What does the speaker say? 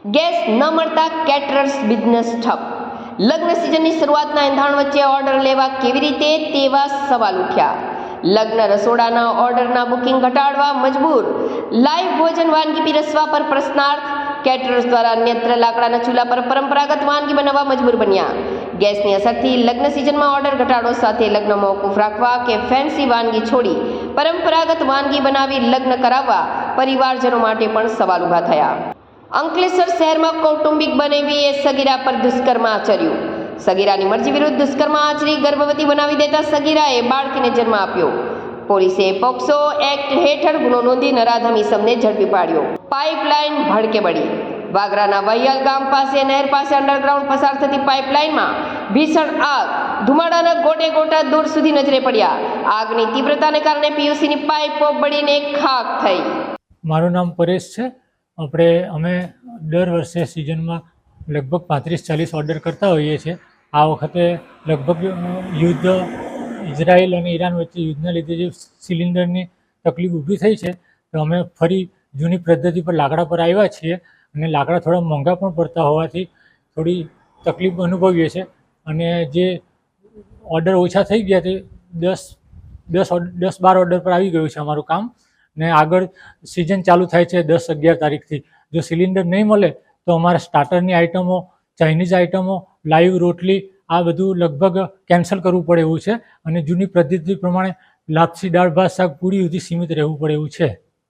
Gas ન મળતા caterers business ઠપ. લગ્ન સિઝનની શરૂઆતના એંધાણ વચ્ચે ઓર્ડર લેવા કેવી રીતે તેવા સવાલ ઉઠ્યા. લગ્ન રસોડાના ઓર્ડરના બુકિંગ ઘટાડવા મજબૂર. લાઈવ ભોજન વાનગી પીરસવા પર પ્રશ્નાર્થ. કેટરર્સ દ્વારા અન્યત્ર લાકડાના ચૂલા પર પરંપરાગત વાનગી બનાવવા મજબૂર બન્યા. ગેસની અસરથી લગ્ન સિઝનમાં ઓર્ડર ઘટાડો સાથે લગ્ન મોકૂફ રાખવા કે ફેન્સી વાનગી છોડી પરંપરાગત વાનગી બનાવી લગ્ન કરાવવા પરિવારજનો માટે પણ સવાલ ઊભા થયા. અંકલેશ્વર શહેરમાં કૌટુંબિક બનેવીએ સગીરા પર દુષ્કર્મ આચર્યું. સગીરાની મરજી વિરુદ્ધ દુષ્કર્મ આચરી ગર્ભવતી બનાવી દેતા સગીરાએ બાળકીને જન્મ આપ્યો. પોલીસે પોક્સો એક્ટ હેઠળ ગુનો નોંધી નરાધમ ઈસમને ઝડપી પાડ્યો. પાઇપલાઇન ભડકે બળી. વાગરાના વૈયાલ ગામ પાસે નહેર પાસે અંડરગ્રાઉન્ડ પસાર થતી પાઇપલાઇનમાં ભીષણ આગ. ધુમાડાના ગોટે ગોટા દૂર સુધી નજરે પડ્યા. આગની તીવ્રતાને કારણે પીયુસીની પાઇપો બળીને ખાક થઈ. મારું નામ પરેશ છે. અમે દર વર્ષે સિઝનમાં લગભગ 35-40 ઓર્ડર કરતા હોઈએ છીએ. આ વખતે લગભગ યુદ્ધ ઇઝરાયલ અને ઈરાન વચ્ચે યુદ્ધના લીધે જે સિલિન્ડરની તકલીફ ઊભી થઈ છે, તો અમે ફરી જૂની પદ્ધતિ પર લાકડા પર આવ્યા છીએ. અને લાકડા થોડા મોંઘા પણ પડતા હોવાથી થોડી તકલીફ અનુભવીએ છીએ. અને જે ઓર્ડર ઓછા થઈ ગયા તે 10-12 ઓર્ડર પર આવી ગયું છે અમારું કામ. ને આગળ સિઝન ચાલુ થાય છે 10-11 તારીખથી. જો સિલિન્ડર નહીં મળે તો અમારા સ્ટાર્ટરની આઇટમો, ચાઇનીઝ આઇટમો, લાઈવ રોટલી આ બધું લગભગ કેન્સલ કરવું પડે એવું છે. અને જૂની પદ્ધતિ પ્રમાણે લાપસી, દાળ ભાત, શાક, પૂરી સુધી સીમિત રહેવું પડે એવું છે.